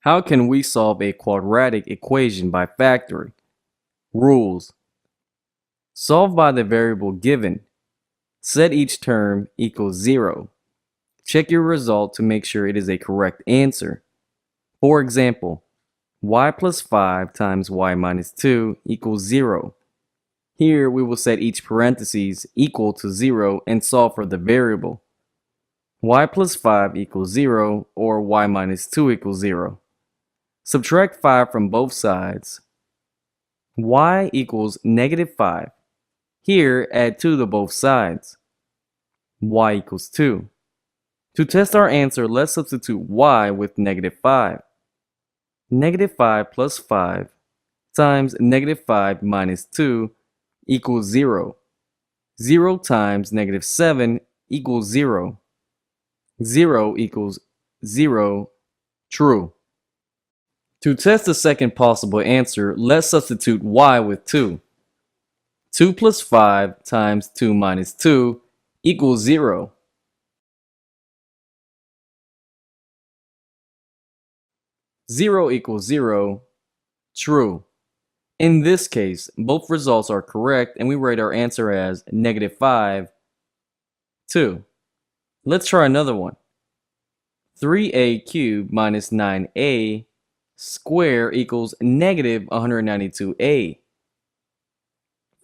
How can we solve a quadratic equation by factoring? Rules. Solve by the variable given. Set each term equals 0. Check your result to make sure it is a correct answer. For example, y plus 5 times y minus 2 equals 0. Here we will set each parentheses equal to 0 and solve for the variable. Y plus 5 equals 0 or y minus 2 equals 0. Subtract 5 from both sides. Y equals negative 5. Here, add 2 to both sides. Y equals 2. To test our answer, let's substitute y with negative 5. Negative 5 plus 5 times negative 5 minus 2 equals 0. 0 times negative 7 equals 0. 0 equals 0, true. To test the second possible answer, let's substitute y with 2. 2 plus 5 times 2 minus 2 equals 0. 0 equals 0, true. In this case, both results are correct and we write our answer as negative 5, 2. Let's try another one. 3a cubed minus 9a square equals negative 192a.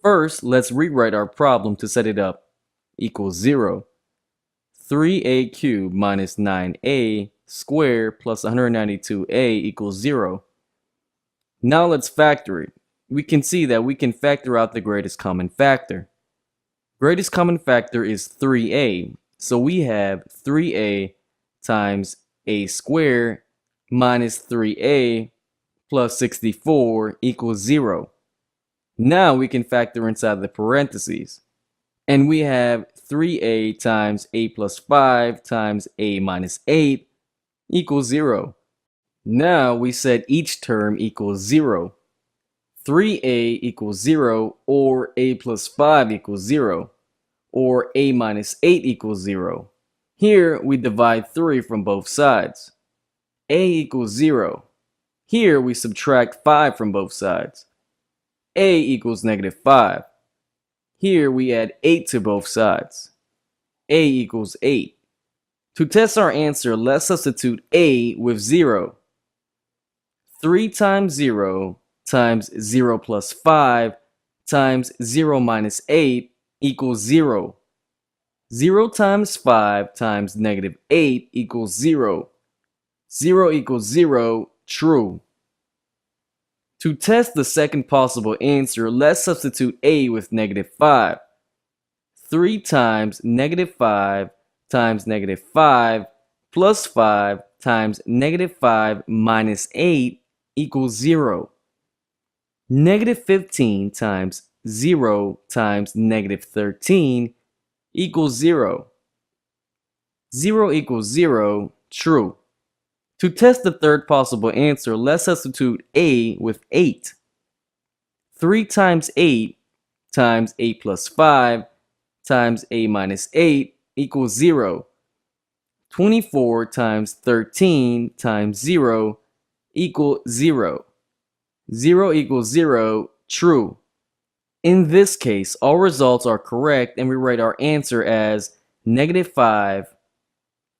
First, let's rewrite our problem to set it up equals 0. 3a cubed minus 9a squared plus 192a equals 0. Now let's factor it. We can see that we can factor out the greatest common factor. Greatest common factor is 3a, so we have 3a times a squared minus 3a plus 64 equals 0. Now we can factor inside the parentheses. And we have 3a times a plus 5 times a minus 8 equals 0. Now we set each term equals 0. 3a equals 0 or a plus 5 equals 0 or a minus 8 equals 0. Here we divide 3 from both sides. A equals 0. Here we subtract 5 from both sides. A equals negative 5. Here we add 8 to both sides. A equals 8. To test our answer, let's substitute a with 0. 3 times 0 times 0 plus 5 times 0 minus 8 equals 0. 0 times 5 times negative 8 equals 0. 0 equals 0, true. To test the second possible answer, let's substitute a with negative 5. 3 times negative 5 times negative 5 plus 5 times negative 5 minus 8 equals 0. Negative 15 times 0 times negative 13 equals 0. 0 equals 0, true. To test the third possible answer, let's substitute a with 8. 3 times 8 times a plus 5 times a minus 8 equals 0. 24 times 13 times 0 equals 0. 0 equals 0, true. In this case, all results are correct and we write our answer as negative 5,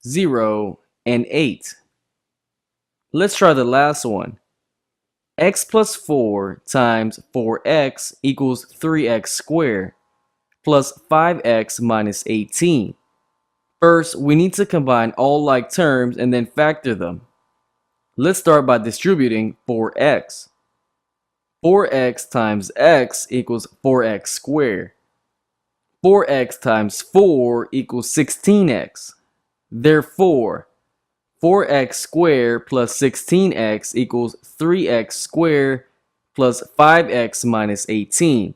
0, and 8. Let's try the last one. X plus 4 times 4x equals 3x squared plus 5x minus 18. First, we need to combine all like terms and then factor them. Let's start by distributing 4x. 4x times x equals 4x squared. 4x times 4 equals 16x. Therefore, 4x squared plus 16x equals 3x squared plus 5x minus 18.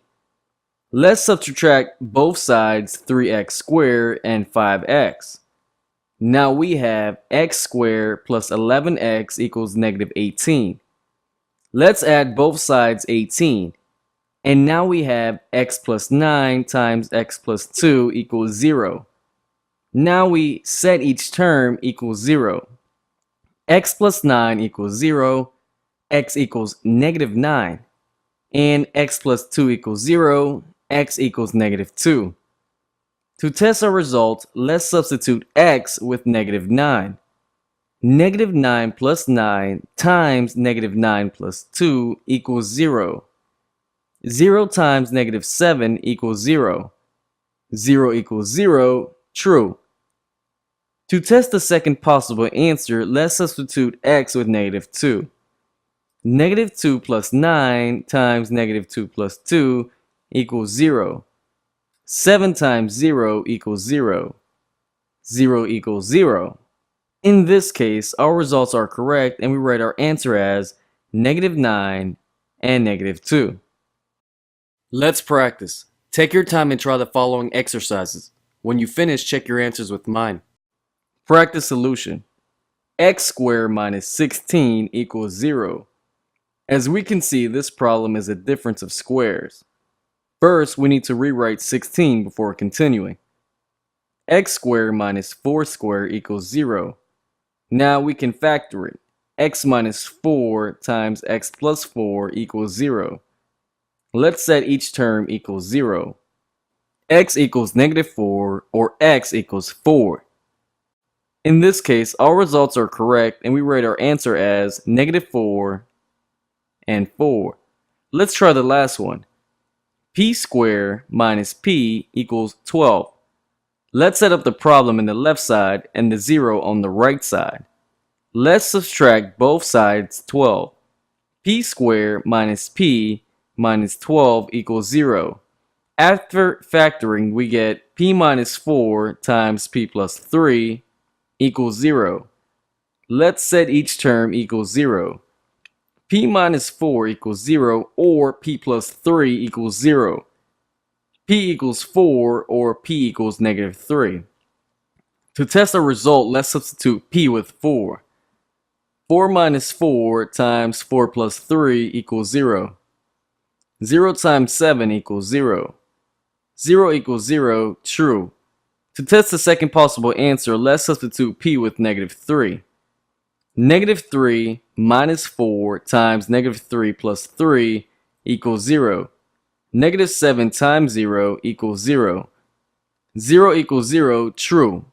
Let's subtract both sides 3x squared and 5x. Now we have x squared plus 11x equals negative 18. Let's add both sides 18. And now we have x plus 9 times x plus 2 equals 0. Now we set each term equals 0. X plus 9 equals 0, x equals negative 9, and x plus 2 equals 0, x equals negative 2. To test our result, let's substitute x with negative 9. Negative 9 plus 9 times negative 9 plus 2 equals 0. 0 times negative 7 equals 0. 0 equals 0, true. To test the second possible answer, let's substitute x with negative 2. Negative 2 plus 9 times negative 2 plus 2 equals 0. 7 times 0 equals 0. 0 equals 0. In this case, our results are correct and we write our answer as negative 9 and negative 2. Let's practice. Take your time and try the following exercises. When you finish, check your answers with mine. Practice solution. X squared minus 16 equals 0. As we can see, this problem is a difference of squares. First, we need to rewrite 16 before continuing. X squared minus 4 squared equals 0. Now we can factor it. X minus 4 times x plus 4 equals 0. Let's set each term equals 0. X equals negative 4 or x equals 4. In this case, all results are correct and we write our answer as negative 4 and 4. Let's try the last one. P squared minus p equals 12. Let's set up the problem in the left side and the 0 on the right side. Let's subtract both sides 12. P squared minus p minus 12 equals 0. After factoring, we get p minus 4 times p plus 3 equals 0. Let's set each term equals 0. P minus 4 equals 0 or p plus 3 equals 0. P equals 4 or p equals negative 3. To test our result, let's substitute p with 4. 4 minus 4 times 4 plus 3 equals 0. 0 times 7 equals 0. 0 equals 0, true. To test the second possible answer, let's substitute p with negative 3. Negative 3 minus 4 times negative 3 plus 3 equals 0. Negative 7 times 0 equals 0. 0 equals 0, true.